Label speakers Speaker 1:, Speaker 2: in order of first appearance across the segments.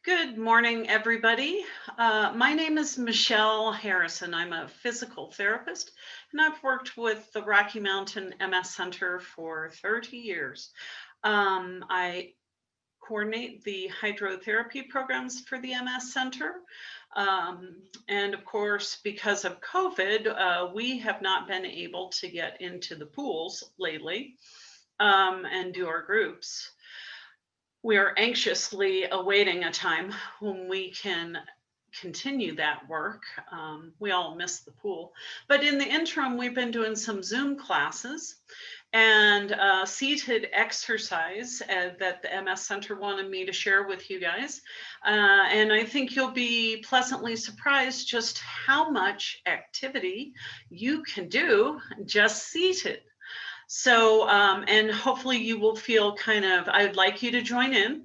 Speaker 1: Good morning, everybody. My name is Michele Harrison. I'm a physical therapist, and I've worked with the Rocky Mountain MS Center for 30 years. I coordinate the hydrotherapy programs for the MS Center. And of course, because of COVID, we have not been able to get into the pools lately and do our groups. We are anxiously awaiting a time when we can continue that work. We all miss the pool. But in the interim, we've been doing some Zoom classes and seated exercise that the MS Center wanted me to share with you guys. And I think you'll be pleasantly surprised just how much activity you can do just seated. So, and hopefully you will feel I'd like you to join in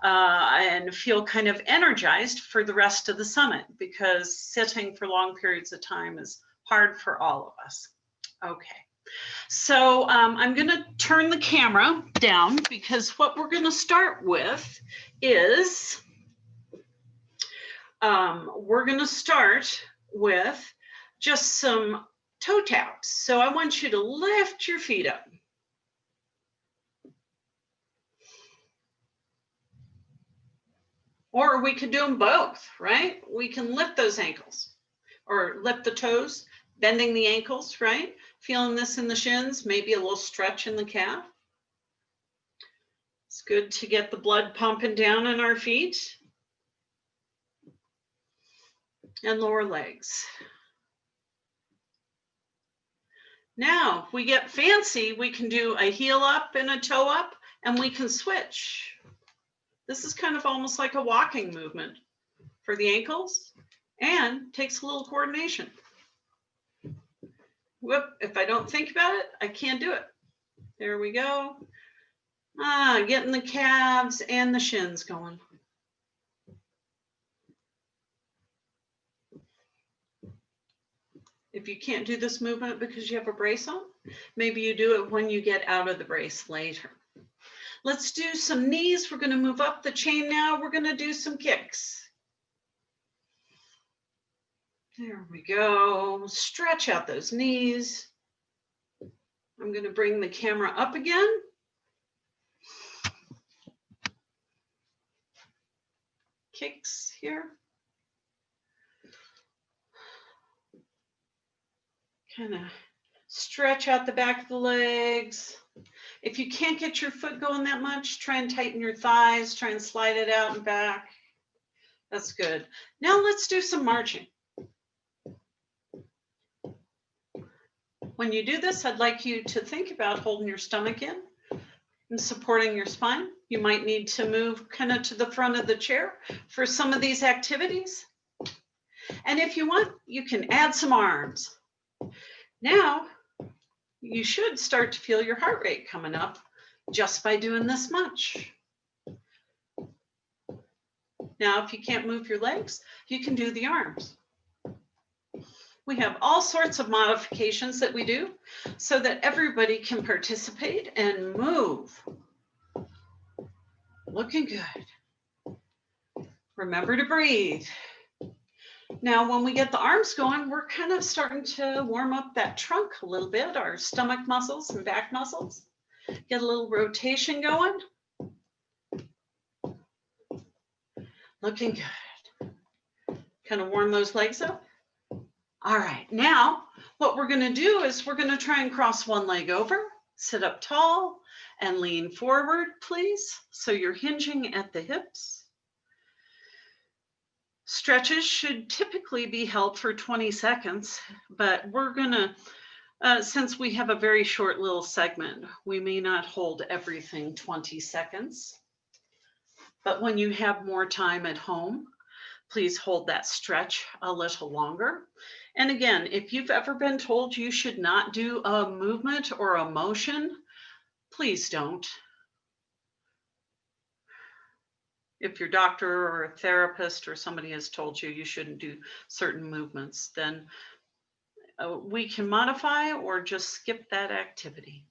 Speaker 1: and feel kind of energized for the rest of the summit, because sitting for long periods of time is hard for all of us. Okay, so I'm going to turn the camera down because what we're going to start with is just some toe taps. So I want you to lift your feet up. Or we could do them both, right? We can lift those ankles or lift the toes, bending the ankles, right? Feeling this in the shins, maybe a little stretch in the calf. It's good to get the blood pumping down in our feet and lower legs. Now, if we get fancy, we can do a heel up and a toe up, and we can switch. This is kind of almost like a walking movement for the ankles and takes a little coordination. Whoop, if I don't think about it, I can't do it. There we go. Getting the calves and the shins going. If you can't do this movement because you have a brace on, maybe you do it when you get out of the brace later. Let's do some knees. We're going to move up the chain now. We're going to do some kicks. There we go. Stretch out those knees. I'm going to bring the camera up again. Kicks here. Kind of stretch out the back of the legs. If you can't get your foot going that much, try and tighten your thighs, try and slide it out and back. That's good. Now let's do some marching. When you do this, I'd like you to think about holding your stomach in and supporting your spine. You might need to move kind of to the front of the chair for some of these activities. And if you want, you can add some arms. Now, you should start to feel your heart rate coming up just by doing this much. Now, if you can't move your legs, you can do the arms. We have all sorts of modifications that we do so that everybody can participate and move. Looking good. Remember to breathe. Now, when we get the arms going, we're kind of starting to warm up that trunk a little bit, our stomach muscles and back muscles. Get a little rotation going. Looking good. Kind of warm those legs up. All right, now what we're going to do is we're going to try and cross one leg over, sit up tall, and lean forward, please. So you're hinging at the hips. Stretches should typically be held for 20 seconds, but we're gonna, since we have a very short little segment, we may not hold everything 20 seconds. But when you have more time at home, please hold that stretch a little longer. And again, if you've ever been told you should not do a movement or a motion, please don't. If your doctor or a therapist or somebody has told you you shouldn't do certain movements, then we can modify or just skip that activity.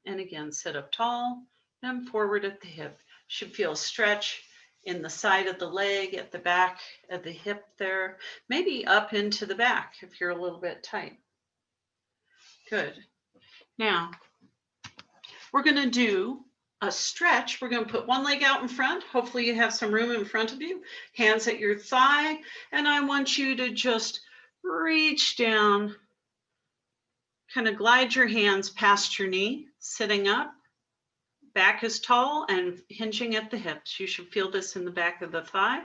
Speaker 1: And again, sit up tall and forward at the hip. Should feel stretch in the side of the leg, at the back of the hip there, maybe up into the back if you're a little bit tight. Good. Now, we're going to do a stretch. We're going to put one leg out in front. Hopefully you have some room in front of you, hands at your thigh. And I want you to just reach down, kind of glide your hands past your knee, sitting up. Back is tall and hinging at the hips. You should feel this in the back of the thigh.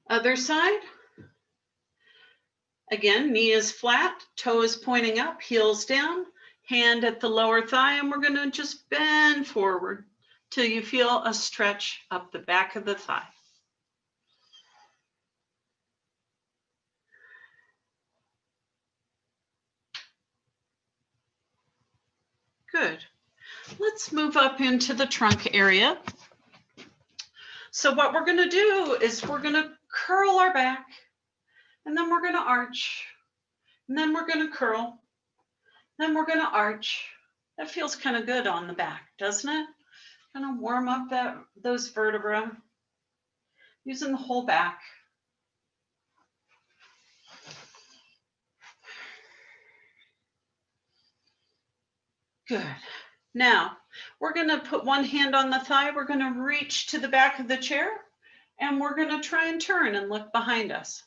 Speaker 1: Other side. Again, knee is flat, toe is pointing up, heels down, hand at the lower thigh, and we're going to just bend forward till you feel a stretch up the back of the thigh. Good. Let's move up into the trunk area. So what we're going to do is we're going to curl our back, and then we're going to arch, and then we're going to curl, then we're going to arch. That feels kind of good on the back, doesn't it? Kind of warm up those vertebrae, using the whole back. Good. Now, we're going to put one hand on the thigh. We're going to reach to the back of the chair, and we're going to try and turn and look behind us.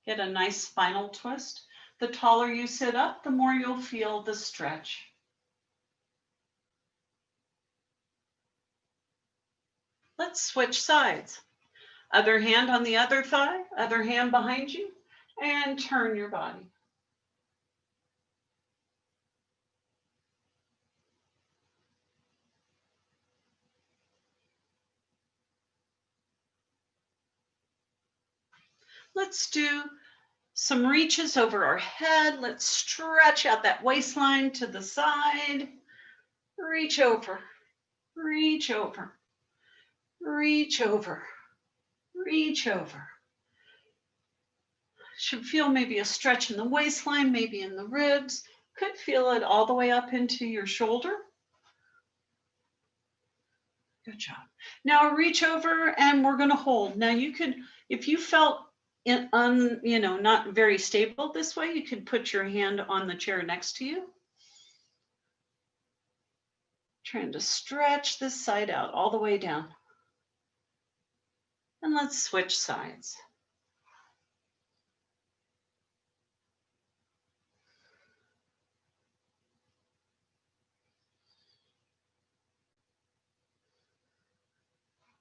Speaker 1: Get a nice spinal twist. The taller you sit up, the more you'll feel the stretch. Let's switch sides. Other hand on the other thigh, other hand behind you, and turn your body. Let's do some reaches over our head. Let's stretch out that waistline to the side. Reach over, reach over, reach over, reach over. Should feel maybe a stretch in the waistline, maybe in the ribs. Could feel it all the way up into your shoulder. Good job. Now reach over and we're going to hold. Now you could, if you felt not very stable this way, you could put your hand on the chair next to you. Trying to stretch this side out all the way down. And let's switch sides.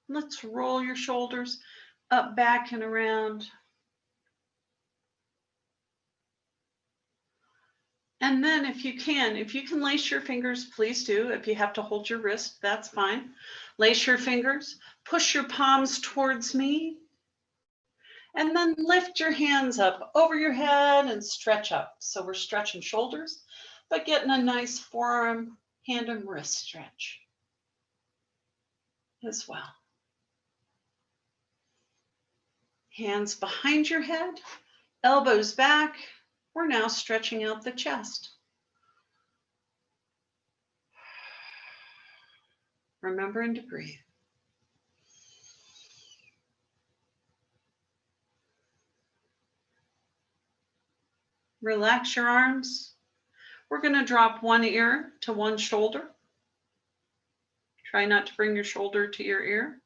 Speaker 1: Let's roll your shoulders up, back, and around. And then if you can lace your fingers, please do. If you have to hold your wrist, that's fine. Lace your fingers, push your palms towards me, and then lift your hands up over your head and stretch up. So we're stretching shoulders, but getting a nice forearm, hand and wrist stretch as well. Hands behind your head, elbows back. We're now stretching out the chest. Remembering to breathe. Relax your arms. We're going to drop one ear to one shoulder. Try not to bring your shoulder to your ear.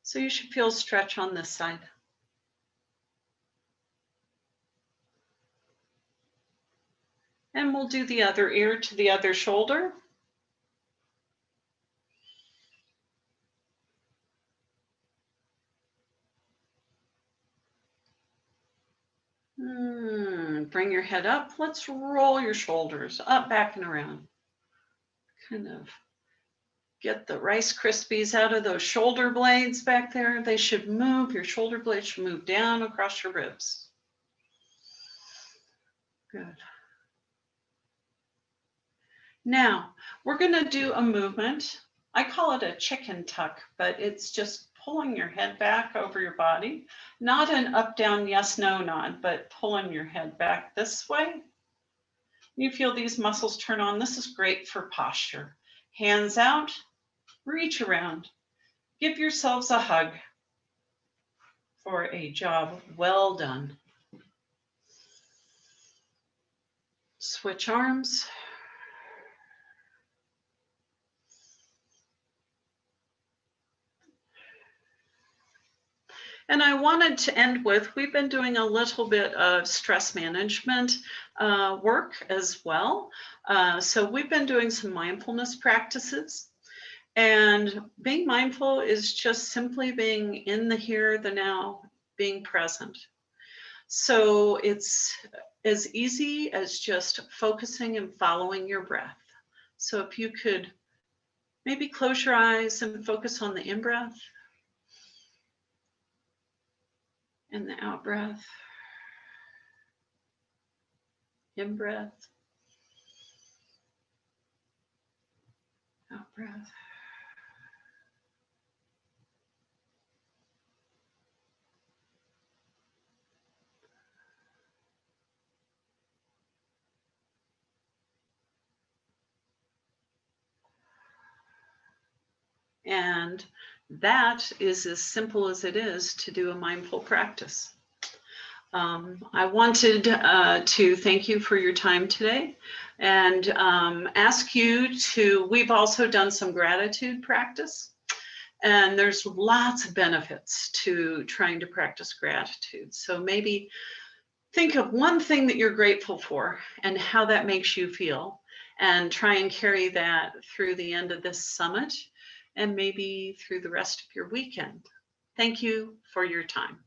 Speaker 1: So you should feel stretch on this side. And we'll do the other ear to the other shoulder. Bring your head up. Let's roll your shoulders up, back, and around. Kind of get the Rice Krispies out of those shoulder blades back there. They should move. Your shoulder blades should move down across your ribs. Good. Now, we're going to do a movement. I call it a chicken tuck, but it's just pulling your head back over your body, not an up, down, yes, no nod, but pulling your head back this way. You feel these muscles turn on. This is great for posture. Hands out, reach around. Give yourselves a hug for a job well done. Switch arms. And I wanted to end with, we've been doing a little bit of stress management work as well. So we've been doing some mindfulness practices. And being mindful is just simply being in the here, the now, being present. So it's as easy as just focusing and following your breath. So if you could maybe close your eyes and focus on the in-breath and the out-breath. In-breath, out-breath. And that is as simple as it is to do a mindful practice. I wanted to thank you for your time today and ask you to, we've also done some gratitude practice, and there's lots of benefits to trying to practice gratitude. So maybe think of one thing that you're grateful for and how that makes you feel, and try and carry that through the end of this summit and maybe through the rest of your weekend. Thank you for your time.